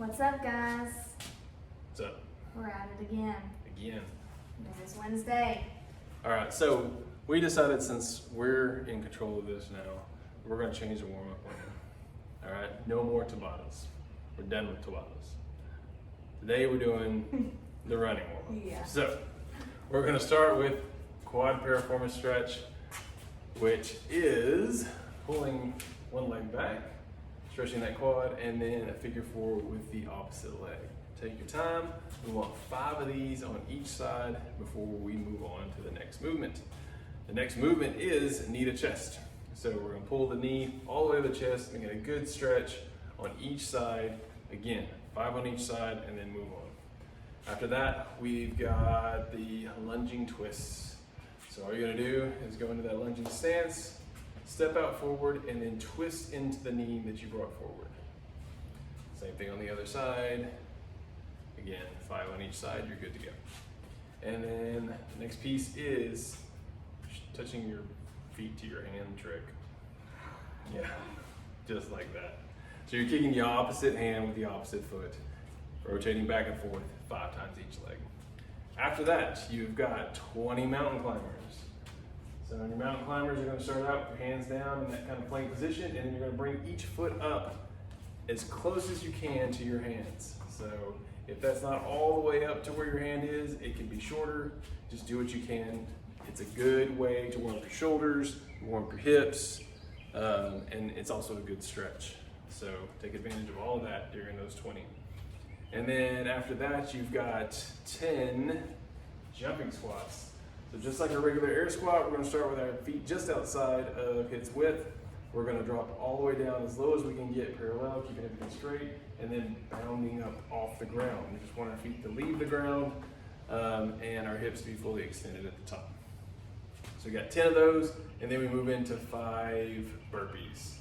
What's up, guys? What's up? We're at it again. Again. It is Wednesday. All right, so we decided since we're in control of this now, we're gonna change the warm-up plan. All right, no more Tabatas. We're done with Tabatas. Today we're doing the running warm-up. Yeah. So we're gonna start with quad piriformis stretch, which is pulling one leg back, stretching that quad, and then a figure four with the opposite leg. Take your time. We want 5 of these on each side before we move on to the next movement. The next movement is knee to chest. So we're gonna pull the knee all the way to the chest and get a good stretch on each side. Again, 5 on each side and then move on. After that, we've got the lunging twists. So all you're gonna do is go into that lunging stance, step out forward, and then twist into the knee that you brought forward. Same thing on the other side. Again, 5 on each side, you're good to go. And then the next piece is touching your feet to your hand trick. Yeah, just like that. So you're kicking the opposite hand with the opposite foot, rotating back and forth 5 times each leg. After that, you've got 20 mountain climbers. So on your mountain climbers, you're gonna start out with your hands down in that kind of plank position, and then you're gonna bring each foot up as close as you can to your hands. So if that's not all the way up to where your hand is, it can be shorter. Just do what you can. It's a good way to warm up your shoulders, warm up your hips, and it's also a good stretch. So take advantage of all of that during those 20. And then after that, you've got 10 jumping squats. So just like a regular air squat, we're gonna start with our feet just outside of hips width. We're gonna drop all the way down as low as we can get parallel, keeping everything straight, and then bounding up off the ground. We just want our feet to leave the ground and our hips to be fully extended at the top. So we got 10 of those, and then we move into 5 burpees.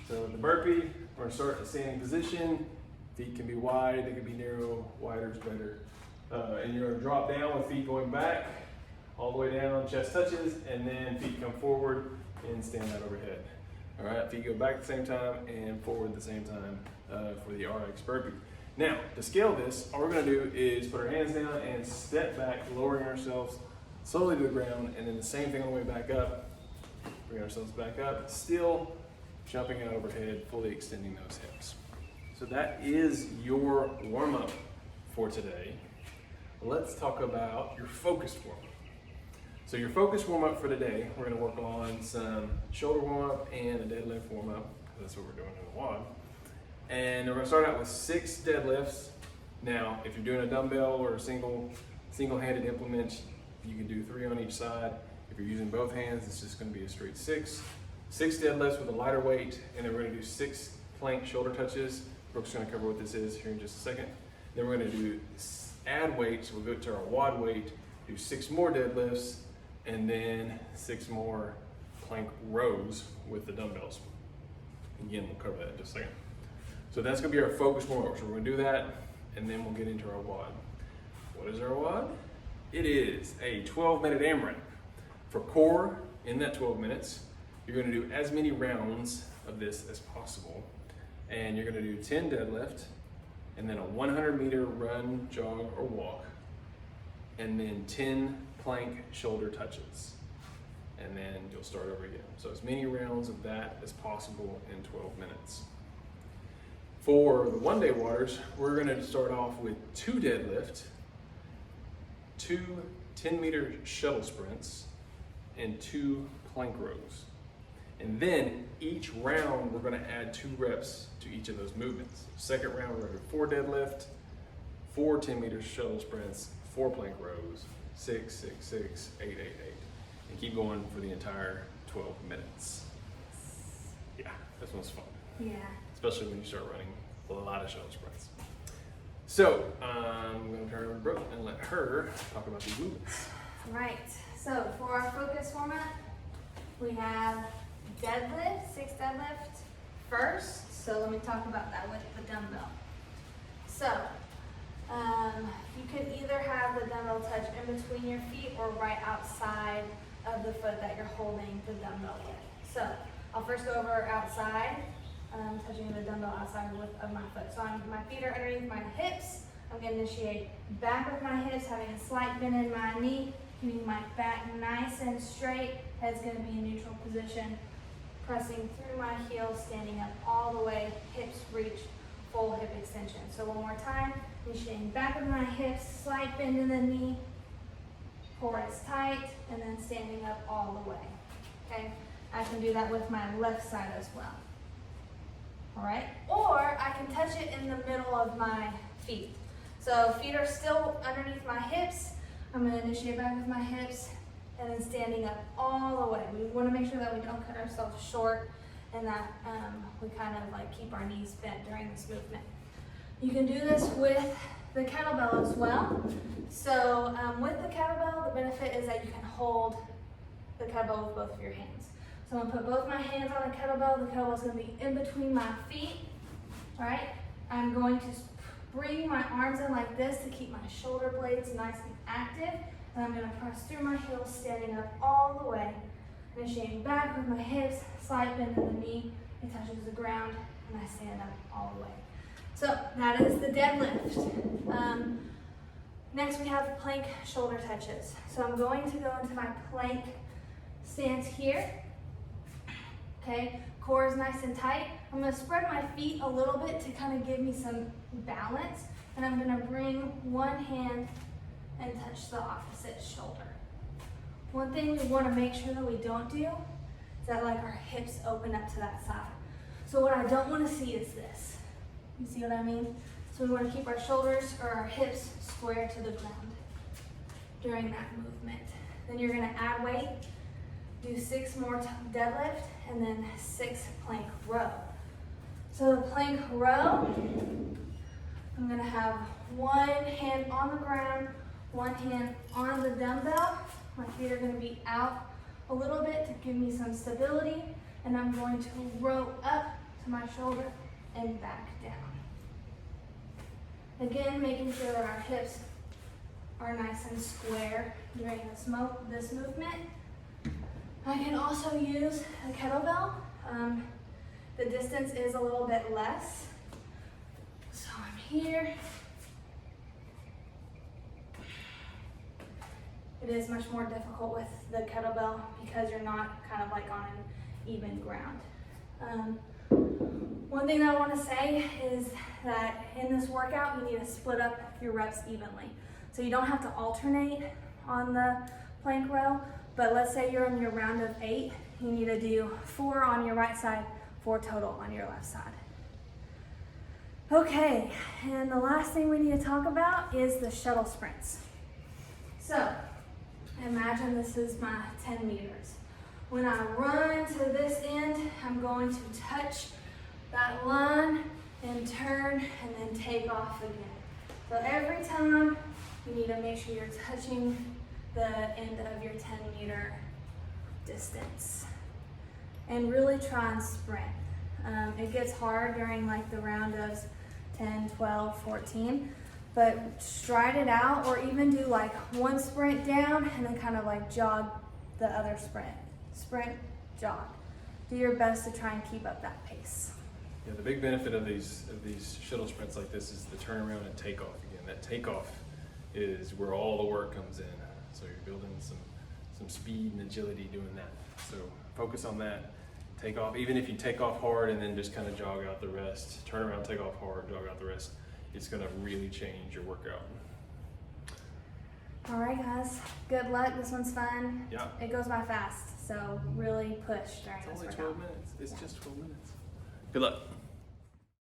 So the burpee, we're gonna start in a standing position. Feet can be wide, they can be narrow, wider is better. And you're gonna drop down with feet going back, all the way down, chest touches, and then feet come forward and stand out overhead. All right, feet go back at the same time and forward at the same time for the RX burpee. Now, to scale this, all we're gonna do is put our hands down and step back, lowering ourselves slowly to the ground, and then the same thing on the way back up. Bring ourselves back up, still jumping out overhead, fully extending those hips. So that is your warm-up for today. Let's talk about your focused warm-up. So your focused warm-up for today, we're gonna work on some shoulder warm-up and a deadlift warm-up. That's what we're doing in the WOD. And we're gonna start out with 6 deadlifts. Now, if you're doing a dumbbell or a single-handed implement, you can do 3 on each side. If you're using both hands, it's just gonna be a straight 6. 6 deadlifts with a lighter weight, and then we're gonna do 6 plank shoulder touches. Brooke's gonna cover what this is here in just a second. Then we're gonna do add weight, so we'll go to our WOD weight, do 6 more deadlifts, and then 6 more plank rows with the dumbbells. Again, we'll cover that in just a second. So that's gonna be our focus warm-up. So we're gonna do that, and then we'll get into our WOD. What is our WOD? It is a 12-minute AMRAP. For core, in that 12 minutes, you're gonna do as many rounds of this as possible. And you're gonna do 10 deadlift, and then a 100-meter run, jog, or walk, and then 10 plank shoulder touches. And then you'll start over again. So as many rounds of that as possible in 12 minutes. For the one-day waters, we're gonna start off with 2 deadlift, 2 10-meter shuttle sprints, and 2 plank rows. And then each round, we're gonna add 2 reps to each of those movements. Second round, we're gonna do 4 deadlift, 4 10-meter shuttle sprints, 4 plank rows, 6, 6, 6, 8, 8, 8. And keep going for the entire 12 minutes. Yeah, this one's fun. Yeah. Especially when you start running a lot of shuttle sprints. So, I'm gonna turn it over to Brooke and let her talk about these movements. Right. So for our focus warm-up, we have deadlift, 6 deadlift first. So let me talk about that with the dumbbell. So you could either have the dumbbell touch in between your feet or right outside of the foot that you're holding the dumbbell with. So I'll first go over outside. touching the dumbbell outside of my foot. So my feet are underneath my hips. I'm going to initiate back with my hips, having a slight bend in my knee, keeping my back nice and straight. Head's going to be in neutral position, pressing through my heels, standing up all the way, hips reach, full hip extension. So one more time, initiating back with my hips, slight bend in the knee, core is tight, and then standing up all the way. Okay, I can do that with my left side as well. All right, or I can touch it in the middle of my feet. So feet are still underneath my hips. I'm going to initiate back with my hips and then standing up all the way. We want to make sure that we don't cut ourselves short and that we kind of like keep our knees bent during this movement. You can do this with the kettlebell as well. So with the kettlebell, the benefit is that you can hold the kettlebell with both of your hands. So I'm going to put both my hands on the kettlebell. The kettlebell is going to be in between my feet. All right. I'm going to bring my arms in like this to keep my shoulder blades nice and active. And I'm going to press through my heels, standing up all the way. Initiating back with my hips, slight bend in the knee. It touches the ground, and I stand up all the way. So that is the deadlift. Next we have plank shoulder touches. So I'm going to go into my plank stance here. Okay, core is nice and tight. I'm going to spread my feet a little bit to kind of give me some balance. And I'm going to bring one hand and touch the opposite shoulder. One thing we want to make sure that we don't do is that like our hips open up to that side. So what I don't want to see is this. You see what I mean? So we want to keep our shoulders or our hips square to the ground during that movement. Then you're going to add weight. Do 6 more deadlift and then 6 plank row. So the plank row, I'm going to have one hand on the ground, one hand on the dumbbell. My feet are going to be out a little bit to give me some stability, and I'm going to row up to my shoulder and back down. Again, making sure that our hips are nice and square during this movement. I can also use a kettlebell. The distance is a little bit less. So I'm here. It is much more difficult with the kettlebell because you're not kind of like on an even ground. One thing that I want to say is that in this workout, you need to split up your reps evenly. So you don't have to alternate on the plank row, but let's say you're in your round of 8, you need to do 4 on your right side, 4 total on your left side. Okay, and the last thing we need to talk about is the shuttle sprints. So, imagine this is my 10 meters. When I run to this end, I'm going to touch that line and turn and then take off again. So every time you need to make sure you're touching the end of your 10-meter distance. And really try and sprint. It gets hard during like the round of 10, 12, 14. But stride it out, or even do like one sprint down and then kind of like jog the other sprint. Sprint, jog. Do your best to try and keep up that pace. Yeah, the big benefit of these shuttle sprints like this is the turnaround and takeoff. Again, that takeoff is where all the work comes in. So you're building some speed and agility doing that. So focus on that. Take off, even if you take off hard and then just kind of jog out the rest. Turn around, take off hard, jog out the rest. It's gonna really change your workout. All right, guys. Good luck. This one's fun. Yeah. It goes by fast, so really push during It's this only workout. 12 minutes. It's just 12 minutes. Good luck.